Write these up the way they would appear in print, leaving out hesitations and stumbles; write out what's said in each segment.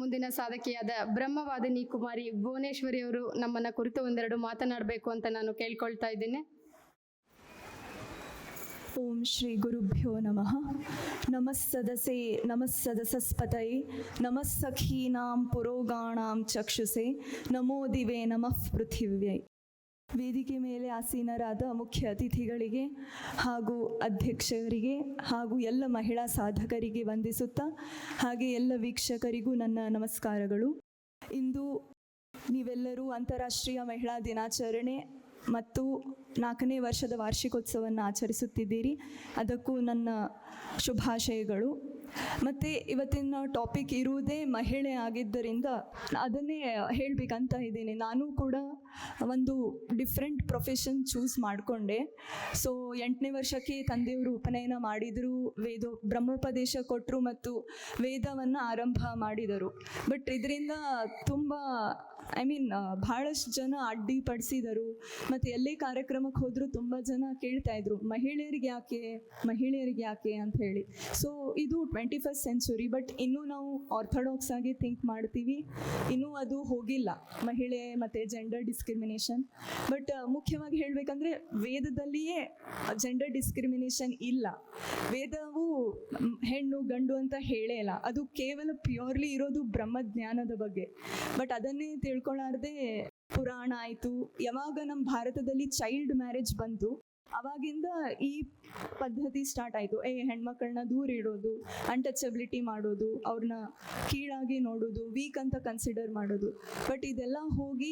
ಮುಂದಿನ ಸಾಧಕಿಯಾದ ಬ್ರಹ್ಮವಾದಿನಿ ಕುಮಾರಿ ಭುವನೇಶ್ವರಿ ಅವರು ನಮ್ಮನ್ನ ಕುರಿತು ಒಂದೆರಡು ಮಾತನಾಡಬೇಕು ಅಂತ ನಾನು ಕೇಳ್ಕೊಳ್ತಾ ಇದ್ದೇನೆ. ಓಂ ಶ್ರೀ ಗುರುಭ್ಯೋ ನಮಃ. ನಮಸ್ಸದಸೆ ನಮಸ್ಸದಸಸ್ಪತಯೇ ನಮಸ್ಸಖೀನಾಂ ಪುರೋಗಾಣಾಂ ಚಕ್ಷುಸೆ ನಮೋ ದಿವೆ ನಮಃ ಪೃಥಿವ್ಯೈ. ವೇದಿಕೆ ಮೇಲೆ ಆಸೀನರಾದ ಮುಖ್ಯ ಅತಿಥಿಗಳಿಗೆ ಹಾಗೂ ಅಧ್ಯಕ್ಷರಿಗೆ ಹಾಗೂ ಎಲ್ಲ ಮಹಿಳಾ ಸಾಧಕರಿಗೆ ವಂದಿಸುತ್ತಾ ಹಾಗೆ ಎಲ್ಲ ವೀಕ್ಷಕರಿಗೂ ನನ್ನ ನಮಸ್ಕಾರಗಳು. ಇಂದು ನೀವೆಲ್ಲರೂ ಅಂತಾರಾಷ್ಟ್ರೀಯ ಮಹಿಳಾ ದಿನಾಚರಣೆ ಮತ್ತು 4ನೇ ವರ್ಷದ ವಾರ್ಷಿಕೋತ್ಸವವನ್ನು ಆಚರಿಸುತ್ತಿದ್ದೀರಿ. ಅದಕ್ಕೂ ನನ್ನ ಶುಭಾಶಯಗಳು. ಮತ್ತು ಇವತ್ತಿನ ಟಾಪಿಕ್ ಇರುವುದೇ ಮಹಿಳೆ ಆಗಿದ್ದರಿಂದ ಅದನ್ನೇ ಹೇಳಬೇಕಂತ ಇದ್ದೀನಿ. ನಾನು ಕೂಡ ಒಂದು ಡಿಫ್ರೆಂಟ್ ಪ್ರೊಫೆಷನ್ ಚೂಸ್ ಮಾಡಿಕೊಂಡೆ. ಸೊ 8ನೇ ವರ್ಷಕ್ಕೆ ತಂದೆಯವರು ಉಪನಯನ ಮಾಡಿದರು, ಬ್ರಹ್ಮೋಪದೇಶ ಕೊಟ್ಟರು ಮತ್ತು ವೇದವನ್ನು ಆರಂಭ ಮಾಡಿದರು. ಬಟ್ ಇದರಿಂದ ತುಂಬ ಭಾಳಷ್ಟು ಜನ ಅಡ್ಡಿಪಡಿಸಿದರು. ಮತ್ತು ಎಲ್ಲೇ ಕಾರ್ಯಕ್ರಮಕ್ಕೆ ಹೋದರೂ ತುಂಬ ಜನ ಕೇಳ್ತಾ ಇದ್ರು, ಮಹಿಳೆಯರಿಗೆ ಯಾಕೆ ಅಂತ ಹೇಳಿ. ಸೊ ಇದು 21st ಸೆಂಚುರಿ, ಬಟ್ ಇನ್ನೂ ನಾವು ಆರ್ಥೋಡಾಕ್ಸ್ ಆಗಿ ಥಿಂಕ್ ಮಾಡ್ತೀವಿ. ಇನ್ನೂ ಅದು ಹೋಗಿಲ್ಲ, ಮಹಿಳೆ ಮತ್ತು ಜೆಂಡರ್ ಡಿಸ್ಕ್ರಿಮಿನೇಷನ್. ಬಟ್ ಮುಖ್ಯವಾಗಿ ಹೇಳಬೇಕಂದ್ರೆ ವೇದದಲ್ಲಿಯೇ ಜೆಂಡರ್ ಡಿಸ್ಕ್ರಿಮಿನೇಷನ್ ಇಲ್ಲ. ವೇದವು ಹೆಣ್ಣು ಗಂಡು ಅಂತ ಹೇಳೇ ಇಲ್ಲ. ಅದು ಕೇವಲ ಪ್ಯೂರ್ಲಿ ಇರೋದು ಬ್ರಹ್ಮಜ್ಞಾನದ ಬಗ್ಗೆ. ಬಟ್ ಅದನ್ನೇ ತಿಳ್ಕೊಳ್ಳಾರ್ದೆ ಪುರಾಣ ಆಯಿತು. ಯಾವಾಗ ನಮ್ಮ ಭಾರತದಲ್ಲಿ ಚೈಲ್ಡ್ ಮ್ಯಾರೇಜ್ ಬಂತು ಅವಾಗಿಂದ ಈ ಪದ್ಧತಿ ಸ್ಟಾರ್ಟ್ ಆಯಿತು. ಹೆಣ್ಮಕ್ಳನ್ನ ದೂರ ಇಡೋದು, ಅನ್ಟಚಬಿಲಿಟಿ ಮಾಡೋದು, ಅವ್ರನ್ನ ಕೀಳಾಗಿ ನೋಡೋದು, ವೀಕ್ ಅಂತ ಕನ್ಸಿಡರ್ ಮಾಡೋದು. ಬಟ್ ಇದೆಲ್ಲ ಹೋಗಿ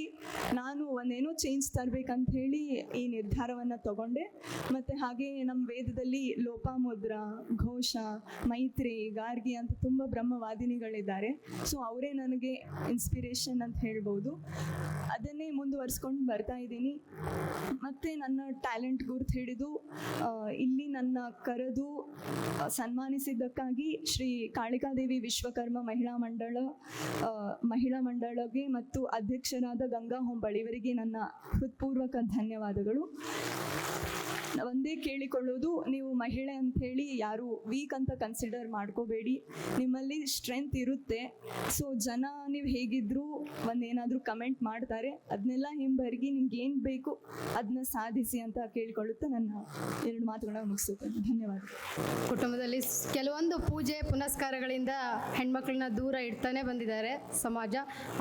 ನಾನು ಒಂದೇನೋ ಚೇಂಜ್ ತರಬೇಕಂತ ಹೇಳಿ ಈ ನಿರ್ಧಾರವನ್ನು ತಗೊಂಡೆ. ಮತ್ತು ಹಾಗೆ ನಮ್ಮ ವೇದದಲ್ಲಿ ಲೋಪಾಮುದ್ರ, ಘೋಷ, ಮೈತ್ರಿ, ಗಾರ್ಗಿ ಅಂತ ತುಂಬ ಬ್ರಹ್ಮವಾದಿನಿಗಳಿದ್ದಾರೆ. ಸೊ ಅವರೇ ನನಗೆ ಇನ್ಸ್ಪಿರೇಷನ್ ಅಂತ ಹೇಳ್ಬೋದು. ಅದನ್ನೇ ಮುಂದುವರಿಸ್ಕೊಂಡು ಬರ್ತಾ ಇದ್ದೀನಿ. ಮತ್ತು ನನ್ನ ಟ್ಯಾಲೆಂಟ್ ಗುರುತು ಹಿಡಿದು ಇಲ್ಲಿ ನನ್ನ ಕರೆದು ಸನ್ಮಾನಿಸಿದ್ದಕ್ಕಾಗಿ ಶ್ರೀ ಕಾಳಿಕಾದೇವಿ ವಿಶ್ವಕರ್ಮ ಮಹಿಳಾ ಮಂಡಳಗೆ ಮತ್ತು ಅಧ್ಯಕ್ಷರಾದ ಗಂಗಾ ಹೊಂಬಾಳ್ ಇವರಿಗೆ ನನ್ನ ಹೃತ್ಪೂರ್ವಕ ಧನ್ಯವಾದಗಳು. ಒಂದೇ ಕೇಳಿಕೊಳ್ಳೋದು, ನೀವು ಮಹಿಳೆ ಅಂಥೇಳಿ ಯಾರು ವೀಕ್ ಅಂತ ಕನ್ಸಿಡರ್ ಮಾಡ್ಕೋಬೇಡಿ. ನಿಮ್ಮಲ್ಲಿ ಸ್ಟ್ರೆಂತ್ ಇರುತ್ತೆ. ಸೊ ಜನ ನೀವು ಹೇಗಿದ್ದರೂ ಒಂದೇನಾದರೂ ಕಮೆಂಟ್ ಮಾಡ್ತಾರೆ, ಅದನ್ನೆಲ್ಲ ಹಿಂಬರ್ಗಿ ನಿಮ್ಗೆ ಏನು ಬೇಕು ಅದನ್ನ ಸಾಧಿಸಿ ಅಂತ ಕೇಳಿಕೊಳ್ಳುತ್ತಾ ನನ್ನ 2 ಮಾತುಗಳನ್ನ ಮುಗಿಸುತ್ತೇನೆ. ಧನ್ಯವಾದಗಳು. ಕುಟುಂಬದಲ್ಲಿ ಕೆಲವೊಂದು ಪೂಜೆ ಪುನಸ್ಕಾರಗಳಿಂದ ಹೆಣ್ಮಕ್ಳನ್ನ ದೂರ ಇಡ್ತಾನೆ ಬಂದಿದ್ದಾರೆ ಸಮಾಜ.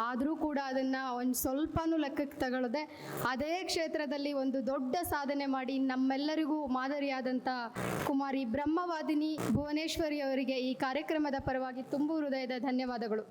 ಆದರೂ ಕೂಡ ಅದನ್ನು ಒಂದು ಸ್ವಲ್ಪನೂ ಲೆಕ್ಕಕ್ಕೆ ತಗೊಳ್ಳದೆ ಅದೇ ಕ್ಷೇತ್ರದಲ್ಲಿ ಒಂದು ದೊಡ್ಡ ಸಾಧನೆ ಮಾಡಿ ನಮ್ಮೆಲ್ಲರಿಗೂ ಮಾದರಿಯಾದಂಥ ಕುಮಾರಿ ಬ್ರಹ್ಮವಾದಿನಿ ಭುವನೇಶ್ವರಿ ಅವರಿಗೆ ಈ ಕಾರ್ಯಕ್ರಮದ ಪರವಾಗಿ ತುಂಬು ಹೃದಯದ ಧನ್ಯವಾದಗಳು.